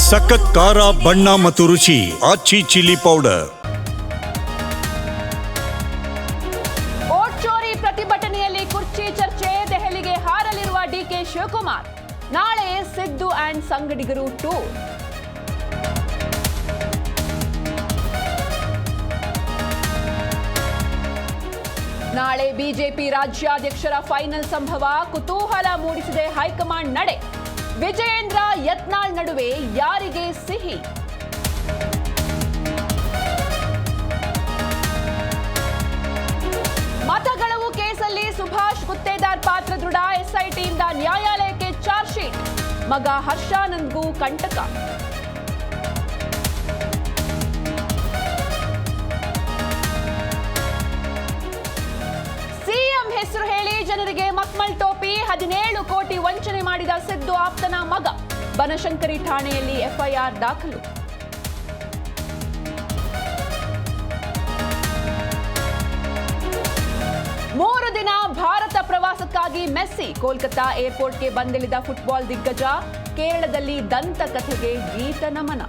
ಸಖತ್ ಖಾರ ಬಣ್ಣ ಮತ್ತು ರುಚಿ ಆಚಿ ಚಿಲ್ಲಿ ಪೌಡರ್. ವೋಟ್ ಚೋರಿ ಪ್ರತಿಭಟನೆಯಲ್ಲಿ ಕುರ್ಚಿ ಚರ್ಚೆ. ದೆಹಲಿಗೆ ಹಾರಲಿರುವ ಡಿಕೆ ಶಿವಕುಮಾರ್. ನಾಳೆ ಸಿದ್ದು ಅಂಡ್ ಸಂಗಡಿಗರು ಟೂರ್. ನಾಳೆ ಬಿಜೆಪಿ ರಾಜ್ಯಾಧ್ಯಕ್ಷರ ಫೈನಲ್ ಸಂಭವ. ಕುತೂಹಲ ಮೂಡಿಸಿದೆ ಹೈಕಮಾಂಡ್ ನಡೆ. ವಿಜಯೇಂದ್ರ ಯತ್ನಾಳ್ ನಡುವೆ ಯಾರಿಗೆ ಸಿಹಿ? ಮತಗಳವು ಕೇಸಲ್ಲಿ ಸುಭಾಷ್ ಗುತ್ತೇದಾರ್ ಪಾತ್ರ ದೃಢ. ಎಸ್ಐಟಿಯಿಂದ ನ್ಯಾಯಾಲಯಕ್ಕೆ ಚಾರ್ಜ್ ಶೀಟ್. ಮಗ ಹರ್ಷಾನಂದ್ಗೂ ಕಂಟಕ. ಸಿಎಂ ಹೆಸರು ಹೇಳಿ ಜನರಿಗೆ ಮಕ್ಮಲ್ ಟೋಪಿ. 17 ಕೋಟಿ ವಂಚನೆ ಮಾಡಿದ ಸಿದ್ದು ಆಪ್ತನ ಮಗ. ಬನಶಂಕರಿ ಠಾಣೆಯಲ್ಲಿ ಎಫ್ಐಆರ್ ದಾಖಲು. ಮೂರು ದಿನ ಭಾರತ ಪ್ರವಾಸಕ್ಕಾಗಿ ಮೆಸ್ಸಿ. ಕೋಲ್ಕತಾ ಏರ್ಪೋರ್ಟ್ಗೆ ಬಂದಿಳಿದ ಫುಟ್ಬಾಲ್ ದಿಗ್ಗಜ. ಕೇರಳದಲ್ಲಿ ದಂತಕಥೆಗೆ ಗೀತ ನಮನ.